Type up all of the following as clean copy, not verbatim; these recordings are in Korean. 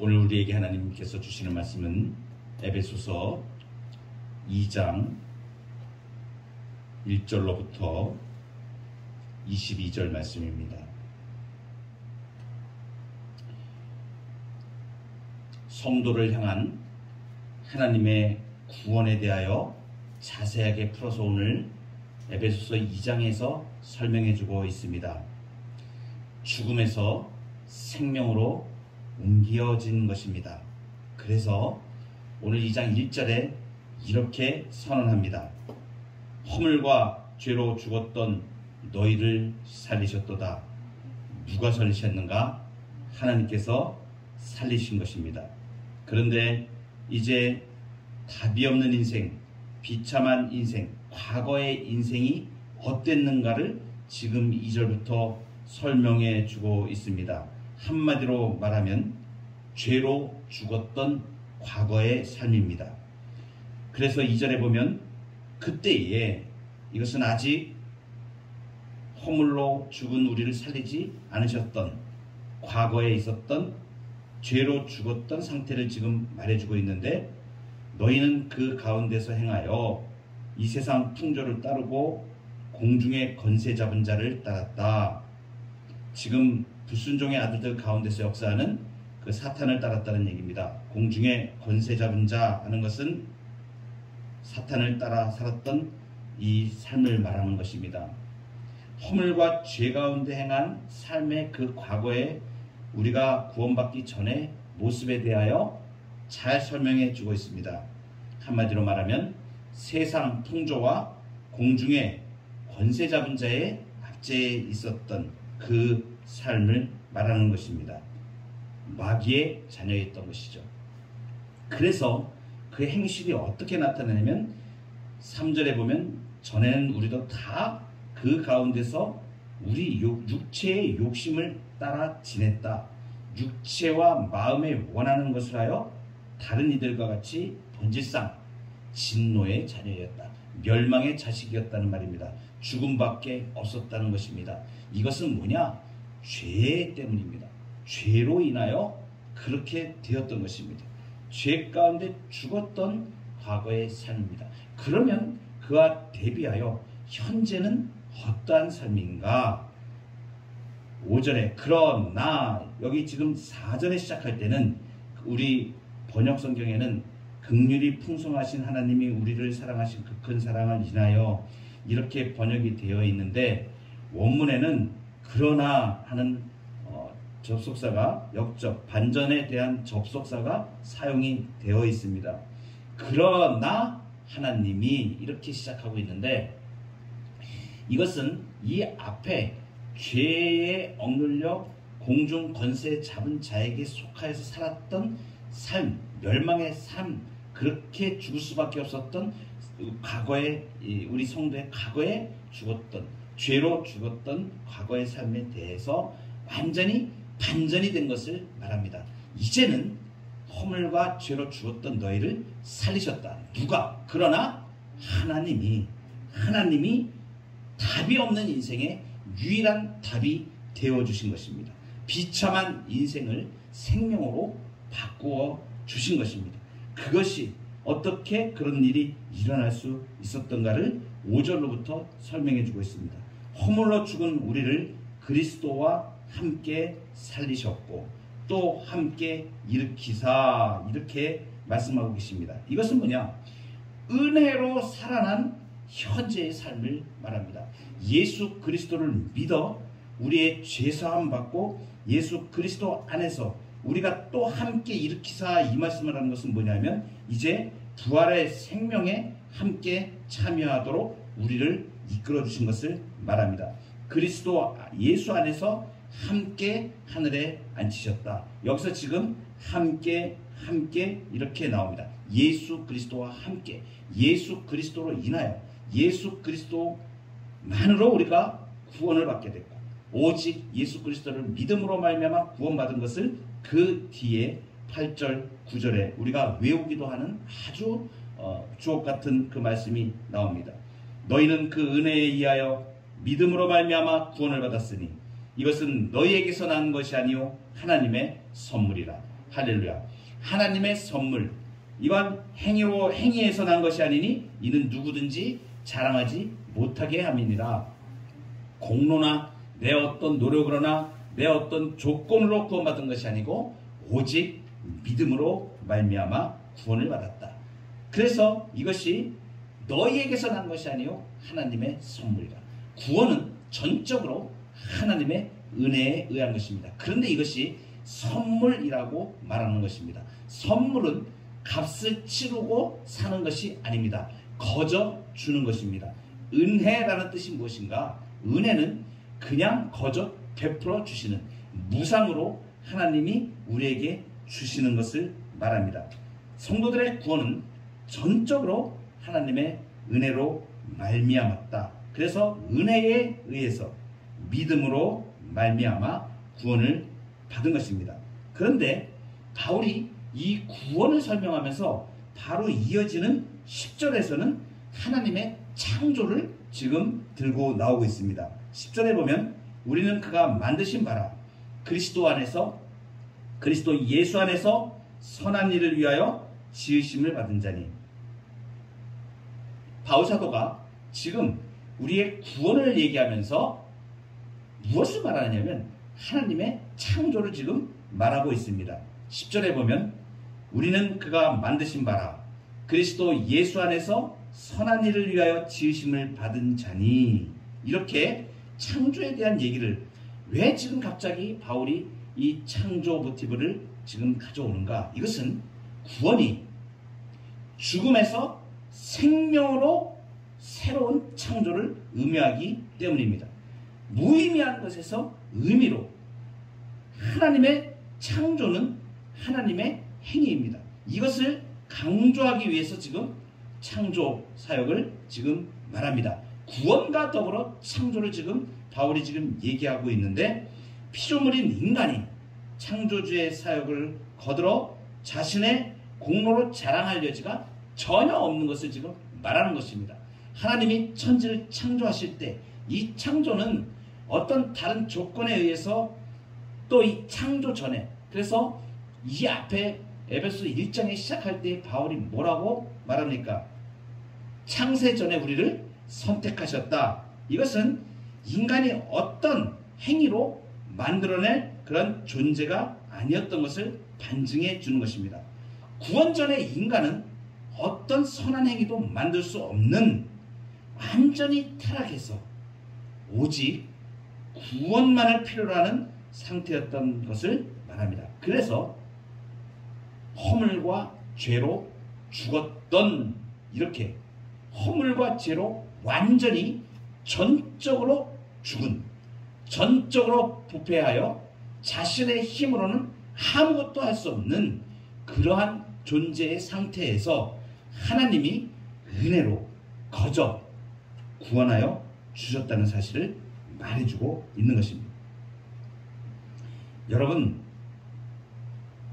오늘 우리에게 하나님께서 주시는 말씀은 에베소서 2장 1절로부터 22절 말씀입니다. 성도를 향한 하나님의 구원에 대하여 자세하게 풀어서 오늘 에베소서 2장에서 설명해주고 있습니다. 죽음에서 생명으로 옮겨진 것입니다. 그래서 오늘 2장 1절에 이렇게 선언합니다. 허물과 죄로 죽었던 너희를 살리셨도다. 누가 살리셨는가? 하나님께서 살리신 것입니다. 그런데 이제 답이 없는 인생, 비참한 인생, 과거의 인생이 어땠는가를 지금 2절부터 설명해 주고 있습니다. 한마디로 말하면 죄로 죽었던 과거의 삶입니다. 그래서 2절에 보면 그때에 이것은 아직 허물로 죽은 우리를 살리지 않으셨던 과거에 있었던 죄로 죽었던 상태를 지금 말해주고 있는데, 너희는 그 가운데서 행하여 이 세상 풍조를 따르고 공중의 권세 잡은 자를 따랐다. 지금 불순종의 아들들 가운데서 역사하는 그 사탄을 따랐다는 얘기입니다. 공중의 권세 잡은 자 하는 것은 사탄을 따라 살았던 이 삶을 말하는 것입니다. 허물과 죄 가운데 행한 삶의 그 과거에 우리가 구원받기 전의 모습에 대하여 잘 설명해 주고 있습니다. 한마디로 말하면 세상 풍조와 공중의 권세 잡은 자의 압제에 있었던 그 삶을 말하는 것입니다. 마귀의 자녀였던 것이죠. 그래서 그 행실이 어떻게 나타나냐면 3절에 보면 전에는 우리도 다 그 가운데서 우리 육체의 욕심을 따라 지냈다. 육체와 마음에 원하는 것을 하여 다른 이들과 같이 본질상 진노의 자녀였다. 멸망의 자식이었다는 말입니다. 죽음밖에 없었다는 것입니다. 이것은 뭐냐? 죄 때문입니다. 죄로 인하여 그렇게 되었던 것입니다. 죄 가운데 죽었던 과거의 삶입니다. 그러면 그와 대비하여 현재는 어떠한 삶인가? 5절에 그러나, 여기 지금 4절에 시작할 때는 우리 번역 성경에는 긍휼이 풍성하신 하나님이 우리를 사랑하신 그 큰 사랑을 인하여 이렇게 번역이 되어 있는데, 원문에는 그러나 하는 접속사가 역접, 반전에 대한 접속사가 사용이 되어 있습니다. 그러나 하나님이 이렇게 시작하고 있는데, 이것은 이 앞에 죄에 억눌려 공중 권세 잡은 자에게 속하여서 살았던 삶, 멸망의 삶, 그렇게 죽을 수밖에 없었던 과거에, 우리 성도의 과거에 죽었던, 죄로 죽었던 과거의 삶에 대해서 완전히 반전이 된 것을 말합니다. 이제는 허물과 죄로 죽었던 너희를 살리셨다. 누가? 그러나 하나님이 답이 없는 인생의 유일한 답이 되어주신 것입니다. 비참한 인생을 생명으로 바꾸어 주신 것입니다. 그것이 어떻게 그런 일이 일어날 수 있었던가를 5절로부터 설명해 주고 있습니다. 허물로 죽은 우리를 그리스도와 함께 살리셨고 또 함께 일으키사, 이렇게 말씀하고 계십니다. 이것은 뭐냐? 은혜로 살아난 현재의 삶을 말합니다. 예수 그리스도를 믿어 우리의 죄사함 받고 예수 그리스도 안에서 우리가 또 함께 일으키사, 이 말씀을 하는 것은 뭐냐면 이제 부활의 생명에 함께 참여하도록 우리를 이끌어 주신 것을 말합니다. 그리스도 예수 안에서 함께 하늘에 앉히셨다. 여기서 지금 함께 이렇게 나옵니다. 예수 그리스도와 함께, 예수 그리스도로 인하여 예수 그리스도만으로 우리가 구원을 받게 됐고, 오직 예수 그리스도를 믿음으로 말미암아 구원받은 것을 그 뒤에 8절 9절에 우리가 외우기도 하는 아주 주옥 같은 그 말씀이 나옵니다. 너희는 그 은혜에 의하여 믿음으로 말미암아 구원을 받았으니 이것은 너희에게서 난 것이 아니요 하나님의 선물이라. 할렐루야. 하나님의 선물. 이건 행위에서 난 것이 아니니 이는 누구든지 자랑하지 못하게 함이니라. 공로나 내 어떤 노력으로나 내 어떤 조건으로 구원받은 것이 아니고 오직 믿음으로 말미암아 구원을 받았다. 그래서 이것이 너희에게서 난 것이 아니요 하나님의 선물이다. 구원은 전적으로 하나님의 은혜에 의한 것입니다. 그런데 이것이 선물이라고 말하는 것입니다. 선물은 값을 치르고 사는 것이 아닙니다. 거저 주는 것입니다. 은혜라는 뜻이 무엇인가? 은혜는 그냥 거저 베풀어 주시는, 무상으로 하나님이 우리에게 주시는 것을 말합니다. 성도들의 구원은 전적으로 하나님의 은혜로 말미암았다. 그래서 은혜에 의해서 믿음으로 말미암아 구원을 받은 것입니다. 그런데 바울이 이 구원을 설명하면서 바로 이어지는 10절에서는 하나님의 창조를 지금 들고 나오고 있습니다. 10절에 보면 우리는 그가 만드신 바라 그리스도 예수 안에서 선한 일을 위하여 지으심을 받은 자니. 바울 사도가 지금 우리의 구원을 얘기하면서 무엇을 말하느냐면 하나님의 창조를 지금 말하고 있습니다. 10절에 보면 우리는 그가 만드신 바라 그리스도 예수 안에서 선한 일을 위하여 지으심을 받은 자니. 이렇게 창조에 대한 얘기를 왜 지금 갑자기 바울이 이 창조 모티브를 지금 가져오는가? 이것은 구원이 죽음에서 생명으로 새로운 창조를 의미하기 때문입니다. 무의미한 것에서 의미로, 하나님의 창조는 하나님의 행위입니다. 이것을 강조하기 위해서 지금 창조 사역을 지금 말합니다. 구원과 더불어 창조를 지금 바울이 지금 얘기하고 있는데, 피조물인 인간이 창조주의 사역을 거들어 자신의 공로로 자랑할 여지가 전혀 없는 것을 지금 말하는 것입니다. 하나님이 천지를 창조하실 때 이 창조는 어떤 다른 조건에 의해서 또 이 창조 전에, 그래서 이 앞에 에베소 1장에 시작할 때 바울이 뭐라고 말합니까? 창세 전에 우리를 선택하셨다. 이것은 인간이 어떤 행위로 만들어낼 그런 존재가 아니었던 것을 반증해 주는 것입니다. 구원 전에 인간은 어떤 선한 행위도 만들 수 없는 완전히 타락해서 오직 구원만을 필요로 하는 상태였던 것을 말합니다. 그래서 허물과 죄로 죽었던, 이렇게 허물과 죄로 완전히 전적으로 죽은, 전적으로 부패하여 자신의 힘으로는 아무것도 할 수 없는 그러한 존재의 상태에서 하나님이 은혜로 거저 구원하여 주셨다는 사실을 말해주고 있는 것입니다. 여러분,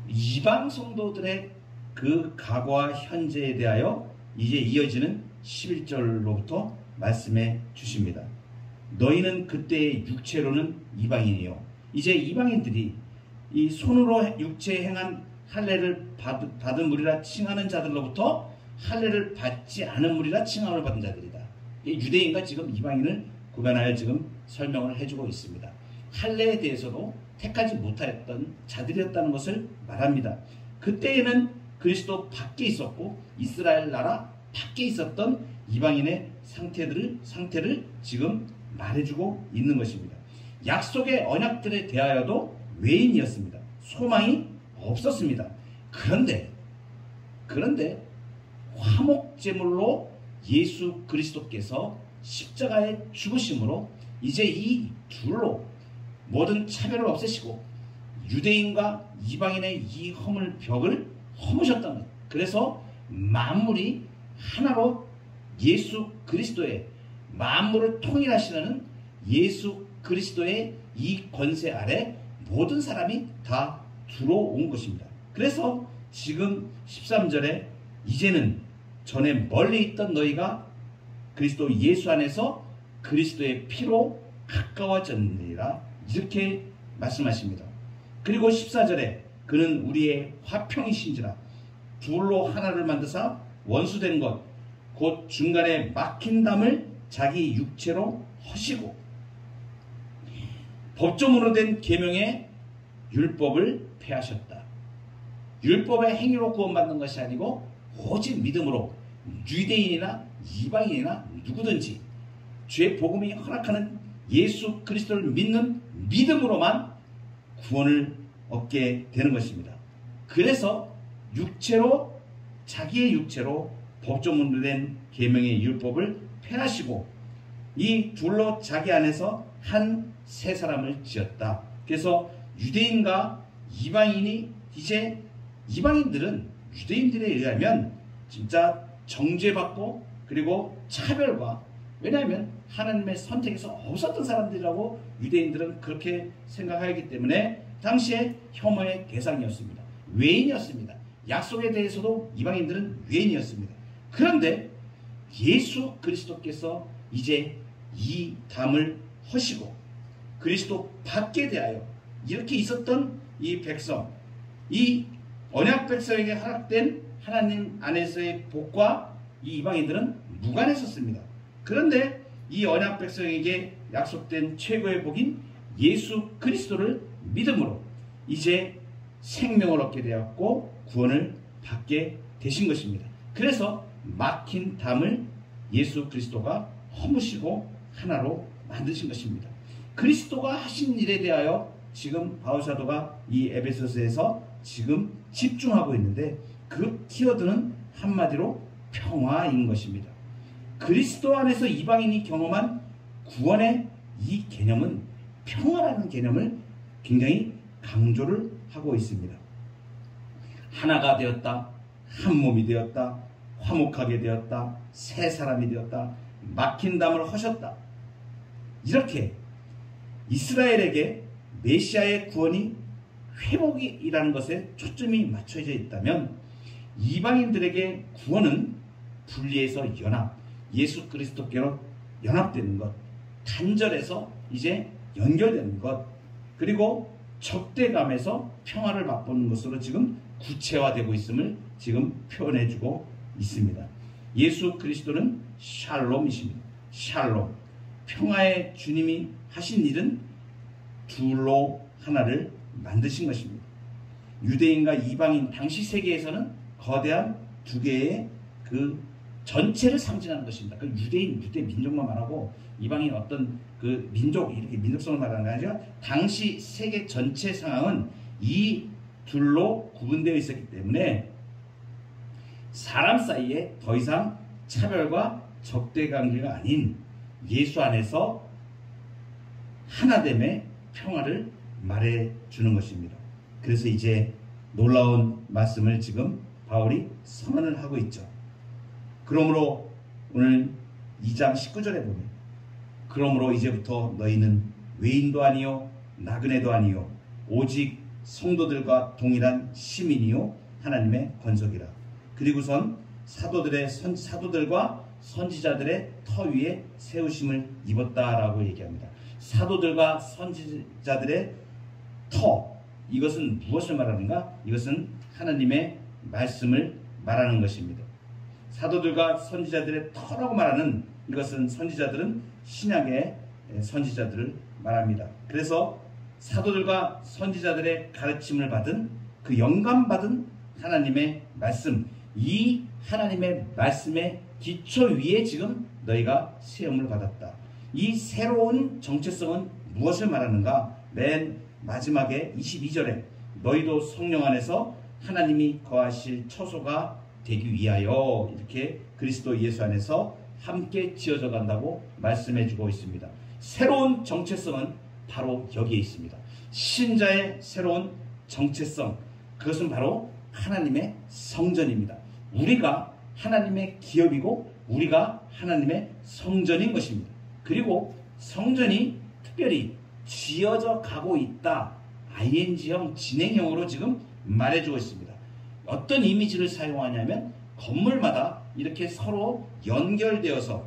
이방 성도들의 그 과거와 현재에 대하여 이제 이어지는 11절로부터 말씀해 주십니다. 너희는 그때의 육체로는 이방인이요. 이제 이방인들이 이 손으로 육체에 행한 할례를 받은 무리라 칭하는 자들로부터 할례를 받지 않은 무리라 칭함을 받은 자들이다. 유대인과 지금 이방인을 구별하여 지금 설명을 해주고 있습니다. 할례에 대해서도 택하지 못하였던 자들이었다는 것을 말합니다. 그때에는 그리스도 밖에 있었고 이스라엘 나라 밖에 있었던 이방인의 상태를 지금 말해주고 있는 것입니다. 약속의 언약들에 대하여도 외인이었습니다. 소망이 없었습니다. 그런데 화목제물로 예수 그리스도께서 십자가에 죽으심으로 이제 이 둘로 모든 차별을 없애시고 유대인과 이방인의 이 허물 벽을 허무셨다는 것. 그래서 만물이 하나로 예수 그리스도의, 만물을 통일하시는 예수 그리스도의 이 권세 아래 모든 사람이 다 들어온 것입니다. 그래서 지금 13절에 이제는 전에 멀리 있던 너희가 그리스도 예수 안에서 그리스도의 피로 가까워졌느니라, 이렇게 말씀하십니다. 그리고 14절에 그는 우리의 화평이신지라. 둘로 하나를 만드사 원수된 것 곧 중간에 막힌 담을 자기 육체로 허시고 법조문으로 된 계명의 율법을 폐하셨다. 율법의 행위로 구원받는 것이 아니고 오직 믿음으로 유대인이나 이방인이나 누구든지 주의 복음이 허락하는 예수 그리스도를 믿는 믿음으로만 구원을 얻게 되는 것입니다. 그래서 자기의 육체로 법조문으로 된 계명의 율법을 폐하시고 이 둘로 자기 안에서 한 새 사람을 지었다. 그래서 유대인과 이방인이 이제 이방인들은 유대인들에 의하면 진짜 정죄받고 그리고 차별과, 왜냐하면 하나님의 선택에서 없었던 사람들이라고 유대인들은 그렇게 생각하기 때문에 당시에 혐오의 대상이었습니다. 외인이었습니다. 약속에 대해서도 이방인들은 외인이었습니다. 그런데 예수 그리스도께서 이제 이 담을 허시고 그리스도 밖에 대하여 이렇게 있었던 이 백성, 이 언약 백성에게 허락된 하나님 안에서의 복과 이 이방인들은 무관했었습니다. 그런데 이 언약 백성에게 약속된 최고의 복인 예수 그리스도를 믿음으로 이제 생명을 얻게 되었고 구원을 받게 되신 것입니다. 그래서 막힌 담을 예수 그리스도가 허무시고 하나로 만드신 것입니다. 그리스도가 하신 일에 대하여 지금 바울사도가 이 에베소서에서 지금 집중하고 있는데 그 키워드는 한마디로 평화인 것입니다. 그리스도 안에서 이방인이 경험한 구원의 이 개념은 평화라는 개념을 굉장히 강조를 하고 있습니다. 하나가 되었다, 한 몸이 되었다, 화목하게 되었다, 새 사람이 되었다, 막힌 담을 허셨다. 이렇게 이스라엘에게 메시아의 구원이 회복이라는 것에 초점이 맞춰져 있다면 이방인들에게 구원은 분리해서 연합, 예수 그리스도께로 연합되는 것, 단절해서 이제 연결되는 것, 그리고 적대감에서 평화를 맛보는 것으로 지금 구체화되고 있음을 지금 표현해주고 있습니다. 예수 그리스도는 샬롬이십니다. 샬롬. 평화의 주님이 하신 일은 둘로 하나를 만드신 것입니다. 유대인과 이방인 당시 세계에서는 거대한 두 개의 그 전체를 상징하는 것입니다. 그 유대 민족만 말하고 이방인 어떤 그 민족, 이렇게 민족성을 말하는 게 아니라 당시 세계 전체 상황은 이 둘로 구분되어 있었기 때문에 사람 사이에 더 이상 차별과 적대 관계가 아닌 예수 안에서 하나됨의 평화를 말해주는 것입니다. 그래서 이제 놀라운 말씀을 지금 바울이 선언을 하고 있죠. 그러므로 오늘 2장 19절에 보면 그러므로 이제부터 너희는 외인도 아니요 나그네도 아니요 오직 성도들과 동일한 시민이요 하나님의 권속이라. 그리고선 사도들과 선지자들의 터 위에 세우심을 입었다라고 얘기합니다. 사도들과 선지자들의 터, 이것은 무엇을 말하는가? 이것은 하나님의 말씀을 말하는 것입니다. 사도들과 선지자들의 터라고 말하는 이것은 선지자들은 신약의 선지자들을 말합니다. 그래서 사도들과 선지자들의 가르침을 받은 그 영감받은 하나님의 말씀, 이 하나님의 말씀의 기초 위에 지금 너희가 세움을 받았다. 이 새로운 정체성은 무엇을 말하는가? 맨 마지막에 22절에 너희도 성령 안에서 하나님이 거하실 처소가 되기 위하여 이렇게 그리스도 예수 안에서 함께 지어져 간다고 말씀해 주고 있습니다. 새로운 정체성은 바로 여기에 있습니다. 신자의 새로운 정체성, 그것은 바로 하나님의 성전입니다. 우리가 하나님의 기업이고 우리가 하나님의 성전인 것입니다. 그리고 성전이 특별히 지어져 가고 있다. ing형 진행형으로 지금 말해주고 있습니다. 어떤 이미지를 사용하냐면 건물마다 이렇게 서로 연결되어서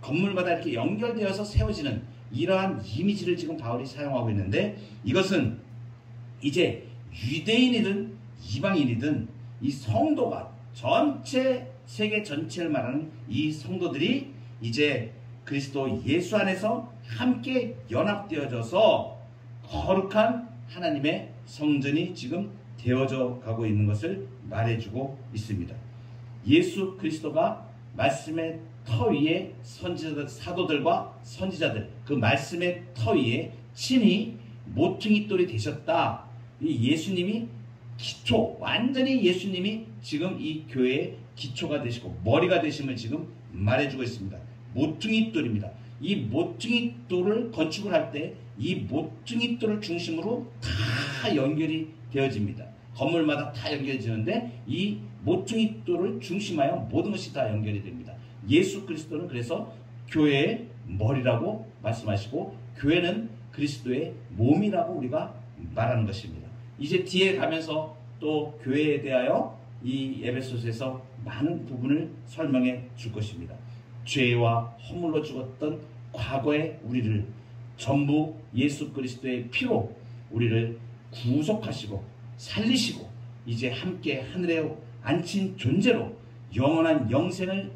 건물마다 이렇게 연결되어서 세워지는 이러한 이미지를 지금 바울이 사용하고 있는데 이것은 이제 유대인이든 이방인이든 이 성도가 전체 세계 전체를 말하는 이 성도들이 이제 그리스도 예수 안에서 함께 연합되어져서 거룩한 하나님의 성전이 지금 되어져 가고 있는 것을 말해주고 있습니다. 예수 그리스도가 말씀의 터 위에 선지자들, 사도들과 선지자들, 그 말씀의 터 위에 친히 모퉁이 돌이 되셨다. 이 예수님이 기초, 완전히 예수님이 지금 이 교회의 기초가 되시고 머리가 되심을 지금 말해주고 있습니다. 모퉁이 돌입니다. 이 모퉁이 돌을 건축을 할 때 이 모퉁이 돌을 중심으로 다 연결이 되어집니다. 건물마다 다 연결되는데 이 모퉁이 돌을 중심하여 모든 것이 다 연결이 됩니다. 예수 그리스도는 그래서 교회의 머리라고 말씀하시고 교회는 그리스도의 몸이라고 우리가 말하는 것입니다. 이제 뒤에 가면서 또 교회에 대하여 이 에베소서에서 많은 부분을 설명해 줄 것입니다. 죄와 허물로 죽었던 과거의 우리를 전부 예수 그리스도의 피로 우리를 구속하시고 살리시고 이제 함께 하늘에 앉힌 존재로 영원한 영생을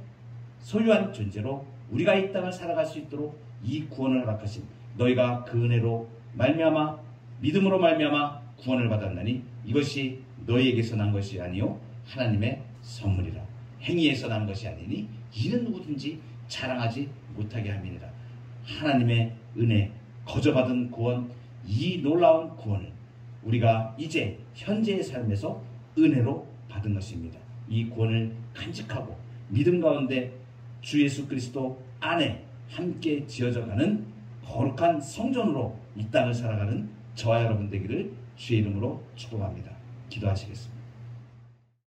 소유한 존재로 우리가 이 땅을 살아갈 수 있도록 이 구원을 허락하신 너희가 그 은혜로 말미암아 믿음으로 말미암아 구원을 받았나니 이것이 너희에게서 난 것이 아니요 하나님의 선물이라. 행위에서 난 것이 아니니 이는 누구든지 자랑하지 못하게 함이니라. 하나님의 은혜, 거저받은 구원, 이 놀라운 구원을 우리가 이제 현재의 삶에서 은혜로 받은 것입니다. 이 구원을 간직하고 믿음 가운데 주 예수 그리스도 안에 함께 지어져가는 거룩한 성전으로 이 땅을 살아가는 저와 여러분 되기를 주의 이름으로 축복합니다. 기도하시겠습니다.